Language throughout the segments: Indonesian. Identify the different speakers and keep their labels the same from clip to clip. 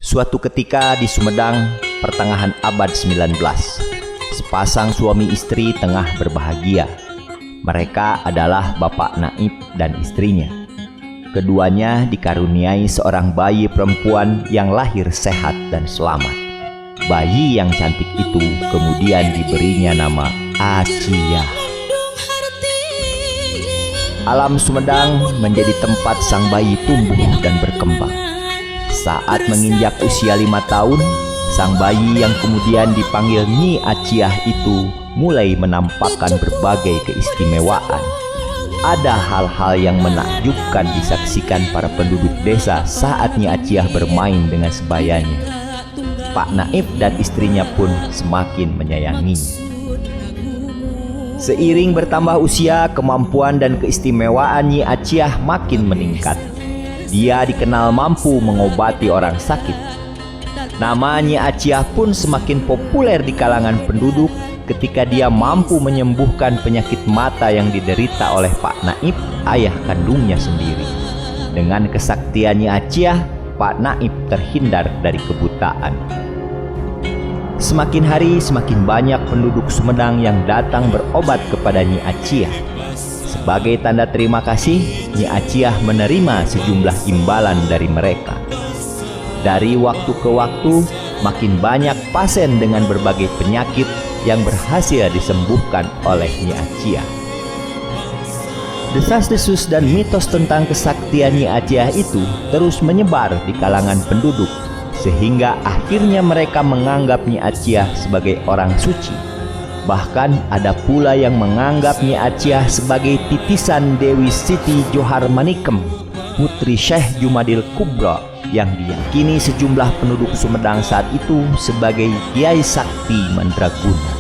Speaker 1: Suatu ketika di Sumedang, pertengahan abad 19, sepasang suami istri tengah berbahagia. Mereka adalah Bapak Naib dan istrinya. Keduanya dikaruniai seorang bayi perempuan yang lahir sehat dan selamat. Bayi yang cantik itu kemudian diberinya nama Acia. Alam Sumedang menjadi tempat sang bayi tumbuh dan berkembang. Saat menginjak usia 5 tahun, sang bayi yang kemudian dipanggil Nyi Aciah itu mulai menampakkan berbagai keistimewaan. Ada hal-hal yang menakjubkan disaksikan para penduduk desa saat Nyi Aciah bermain dengan sebayanya. Pak Naib dan istrinya pun semakin menyayanginya. Seiring bertambah usia, kemampuan dan keistimewaan Nyi Aciah makin meningkat. Dia dikenal mampu mengobati orang sakit. Nama Nyi Aciah pun semakin populer di kalangan penduduk ketika dia mampu menyembuhkan penyakit mata yang diderita oleh Pak Naib, ayah kandungnya sendiri. Dengan kesaktian Nyi Aciah, Pak Naib terhindar dari kebutaan. Semakin hari semakin banyak penduduk Sumedang yang datang berobat kepada Nyi Aciah. Sebagai tanda terima kasih, Nyi Aciah menerima sejumlah imbalan dari mereka. Dari waktu ke waktu, makin banyak pasien dengan berbagai penyakit yang berhasil disembuhkan oleh Nyi Aciah. Desas-desus dan mitos tentang kesaktian Nyi Aciah itu terus menyebar di kalangan penduduk, sehingga akhirnya mereka menganggap Nyi Aciah sebagai orang suci. Bahkan ada pula yang menganggap Nyi Aciah sebagai titisan Dewi Siti Johar Manikem, putri Syekh Jumadil Kubra, yang diyakini sejumlah penduduk Sumedang saat itu sebagai Kiai Sakti Mandraguna.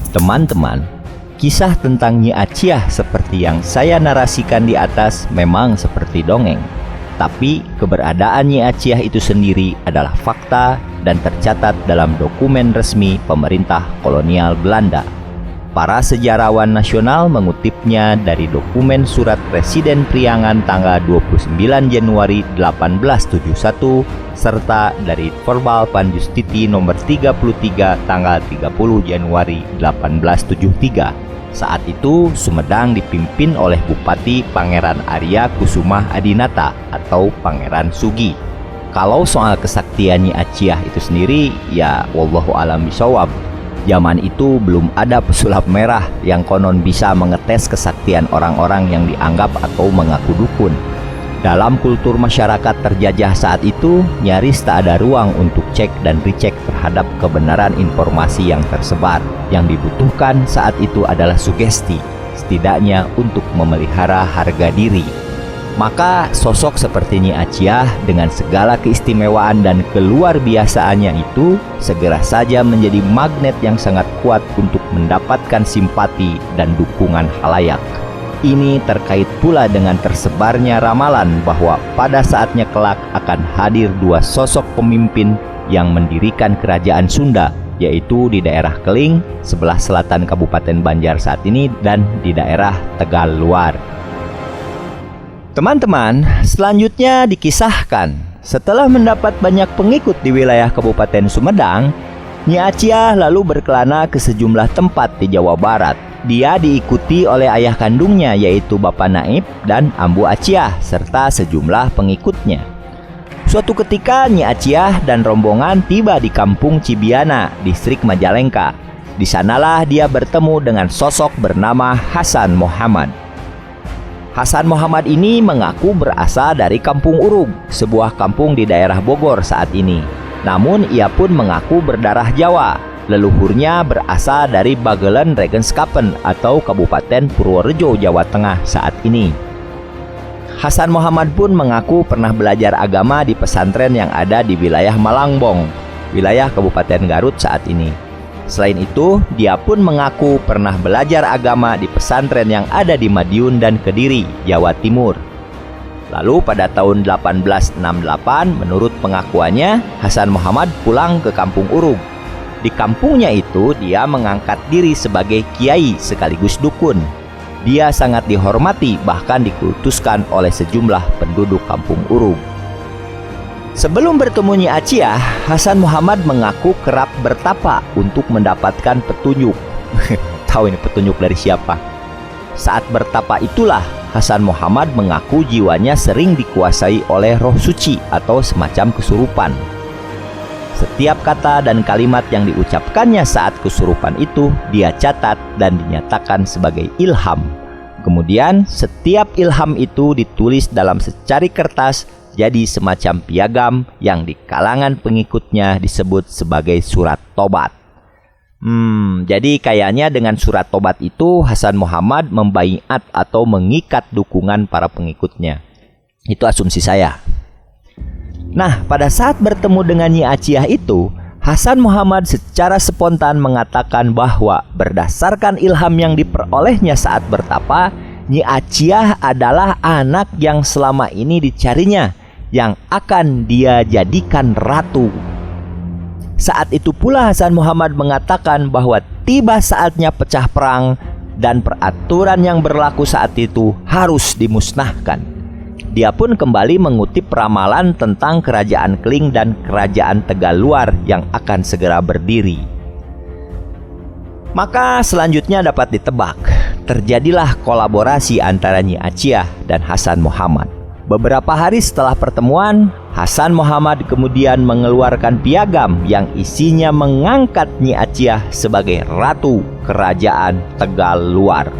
Speaker 1: Teman-teman, kisah tentang Nyi Aciah seperti yang saya narasikan di atas memang seperti dongeng. Tapi keberadaan Nyi Aciah itu sendiri adalah fakta dan tercatat dalam dokumen resmi pemerintah kolonial Belanda. Para sejarawan nasional mengutipnya dari dokumen surat Presiden Priangan tanggal 29 Januari 1871 serta dari Verbal Panjustiti nomor 33 tanggal 30 Januari 1873. Saat itu Sumedang dipimpin oleh Bupati Pangeran Arya Kusumah Adinata atau Pangeran Sugi. Kalau soal kesaktian Nyi Aciah itu sendiri, ya wallahu alam bisawab. Zaman itu belum ada pesulap merah yang konon bisa mengetes kesaktian orang-orang yang dianggap atau mengaku dukun. Dalam kultur masyarakat terjajah saat itu, nyaris tak ada ruang untuk cek dan recheck terhadap kebenaran informasi yang tersebar. Yang dibutuhkan saat itu adalah sugesti, setidaknya untuk memelihara harga diri. Maka sosok seperti Nyi Aciah dengan segala keistimewaan dan keluar biasaannya itu segera saja menjadi magnet yang sangat kuat untuk mendapatkan simpati dan dukungan khalayak. Ini terkait pula dengan tersebarnya ramalan bahwa pada saatnya kelak akan hadir dua sosok pemimpin yang mendirikan kerajaan Sunda, yaitu di daerah Keling, sebelah selatan Kabupaten Banjar saat ini, dan di daerah Tegal Luar. Teman-teman, selanjutnya dikisahkan, setelah mendapat banyak pengikut di wilayah Kabupaten Sumedang, Nyi Aciah lalu berkelana ke sejumlah tempat di Jawa Barat. Dia diikuti oleh ayah kandungnya yaitu Bapak Naib dan Ambu Aciah serta sejumlah pengikutnya. Suatu ketika Nyi Aciah dan rombongan tiba di Kampung Cibiana, distrik Majalengka. Di sanalah dia bertemu dengan sosok bernama Hasan Muhammad. Hasan Muhammad ini mengaku berasal dari Kampung Urug, sebuah kampung di daerah Bogor saat ini. Namun ia pun mengaku berdarah Jawa. Leluhurnya berasal dari Bagelen Regenskapen atau Kabupaten Purworejo, Jawa Tengah saat ini. Hasan Muhammad pun mengaku pernah belajar agama di pesantren yang ada di wilayah Malangbong, wilayah Kabupaten Garut saat ini. Selain itu, dia pun mengaku pernah belajar agama di pesantren yang ada di Madiun dan Kediri, Jawa Timur. Lalu pada tahun 1868, menurut pengakuannya, Hasan Muhammad pulang ke Kampung Urug. Di kampungnya itu dia mengangkat diri sebagai kiai sekaligus dukun. Dia sangat dihormati, bahkan dikultuskan oleh sejumlah penduduk kampung Urug. Sebelum bertemu Nyi Achiah, Hasan Muhammad mengaku kerap bertapa untuk mendapatkan petunjuk. Tahu ini petunjuk dari siapa? Saat bertapa itulah Hasan Muhammad mengaku jiwanya sering dikuasai oleh roh suci atau semacam kesurupan. Setiap kata dan kalimat yang diucapkannya saat kesurupan itu dia catat dan dinyatakan sebagai ilham. Kemudian setiap ilham itu ditulis dalam secari kertas jadi semacam piagam yang di kalangan pengikutnya disebut sebagai surat tobat. Jadi kayaknya dengan surat tobat itu Hasan Muhammad membaiat atau mengikat dukungan para pengikutnya. Itu asumsi saya. Nah, pada saat bertemu dengan Nyi Achiah itu, Hasan Muhammad secara spontan mengatakan bahwa berdasarkan ilham yang diperolehnya saat bertapa, Nyi Achiah adalah anak yang selama ini dicarinya, yang akan dia jadikan ratu. Saat itu pula Hasan Muhammad mengatakan bahwa tiba saatnya pecah perang dan peraturan yang berlaku saat itu harus dimusnahkan. Dia pun kembali mengutip ramalan tentang kerajaan Kling dan kerajaan Tegaluar yang akan segera berdiri. Maka selanjutnya dapat ditebak, terjadilah kolaborasi antara Nyi Achiah dan Hasan Muhammad. Beberapa hari setelah pertemuan, Hasan Muhammad kemudian mengeluarkan piagam yang isinya mengangkat Nyi Achiah sebagai ratu kerajaan Tegaluar.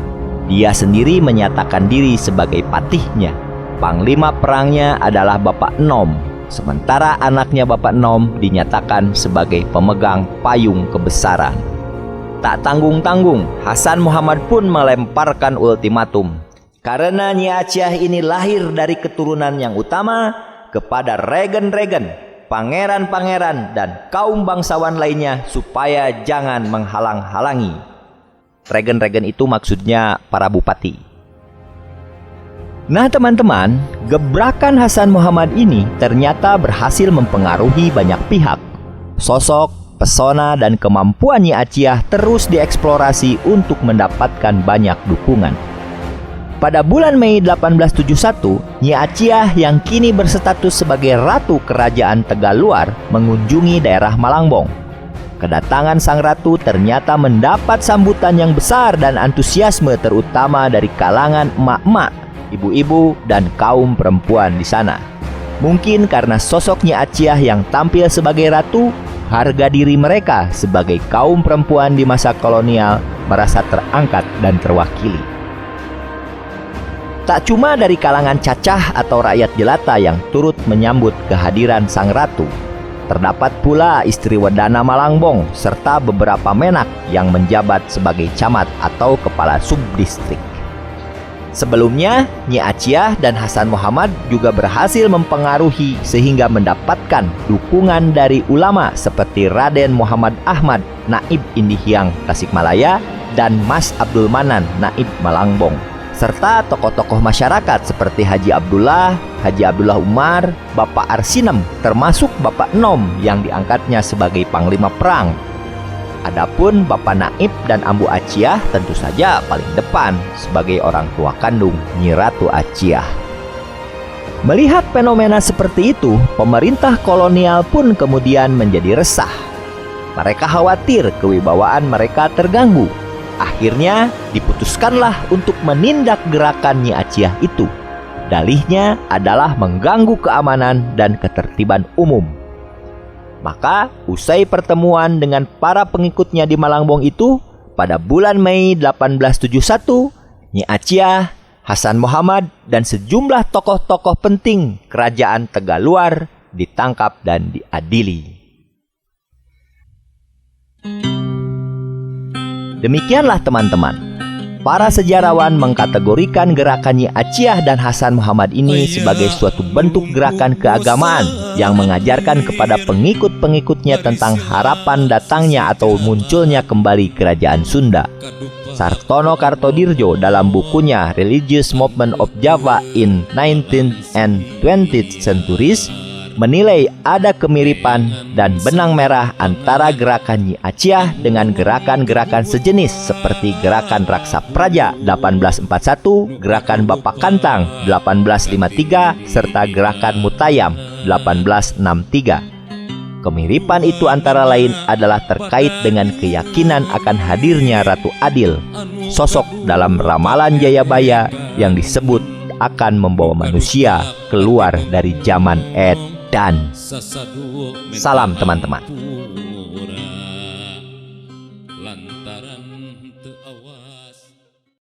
Speaker 1: Dia sendiri menyatakan diri sebagai patihnya. Panglima perangnya adalah Bapak Enom, sementara anaknya Bapak Enom dinyatakan sebagai pemegang payung kebesaran. Tak tanggung-tanggung, Hasan Muhammad pun melemparkan ultimatum. Karena Nyi Achiah ini lahir dari keturunan yang utama, kepada regen-regen, pangeran-pangeran, dan kaum bangsawan lainnya supaya jangan menghalang-halangi. Regen-regen itu maksudnya para bupati. Nah teman-teman, gebrakan Hasan Muhammad ini ternyata berhasil mempengaruhi banyak pihak. Sosok, pesona, dan kemampuan Nyi Achiah terus dieksplorasi untuk mendapatkan banyak dukungan. Pada bulan Mei 1871, Nyi Achiah yang kini berstatus sebagai Ratu Kerajaan Tegaluar mengunjungi daerah Malangbong. Kedatangan sang ratu ternyata mendapat sambutan yang besar dan antusiasme terutama dari kalangan emak-emak, ibu-ibu, dan kaum perempuan di sana. Mungkin karena sosok Nyi Achiah yang tampil sebagai ratu, harga diri mereka sebagai kaum perempuan di masa kolonial merasa terangkat dan terwakili. Tak cuma dari kalangan cacah atau rakyat jelata yang turut menyambut kehadiran sang ratu, terdapat pula istri Wedana Malangbong serta beberapa menak yang menjabat sebagai camat atau kepala subdistrik. Sebelumnya, Nyi Achiah dan Hasan Muhammad juga berhasil mempengaruhi sehingga mendapatkan dukungan dari ulama seperti Raden Muhammad Ahmad, Naib Indihiang Tasikmalaya, dan Mas Abdul Manan, Naib Malangbong, serta tokoh-tokoh masyarakat seperti Haji Abdullah, Haji Abdullah Umar, Bapak Arsinem, termasuk Bapak Enom yang diangkatnya sebagai panglima perang. Adapun Bapak Naib dan Ambu Achiah tentu saja paling depan sebagai orang tua kandung Nyi Ratu Achiah. Melihat fenomena seperti itu, pemerintah kolonial pun kemudian menjadi resah. Mereka khawatir kewibawaan mereka terganggu. Akhirnya diputuskanlah untuk menindak gerakan Nyi Achiah itu. Dalihnya adalah mengganggu keamanan dan ketertiban umum. Maka usai pertemuan dengan para pengikutnya di Malangbong itu, pada bulan Mei 1871, Nyi Achiah, Hasan Muhammad, dan sejumlah tokoh-tokoh penting kerajaan Tegaluar ditangkap dan diadili. Demikianlah teman-teman, para sejarawan mengkategorikan gerakan Nyi Achiah dan Hasan Muhammad ini sebagai suatu bentuk gerakan keagamaan yang mengajarkan kepada pengikut-pengikutnya tentang harapan datangnya atau munculnya kembali kerajaan Sunda. Sartono Kartodirjo dalam bukunya Religious Movement of Java in 19th and 20th Centuries menilai ada kemiripan dan benang merah antara gerakan Nyi Achiah dengan gerakan-gerakan sejenis seperti gerakan Raksa Praja 1841, gerakan Bapak Kantang 1853, serta gerakan Mutayam 1863. Kemiripan itu antara lain adalah terkait dengan keyakinan akan hadirnya Ratu Adil, sosok dalam ramalan Jayabaya yang disebut akan membawa manusia keluar dari zaman edan. Salam teman-teman.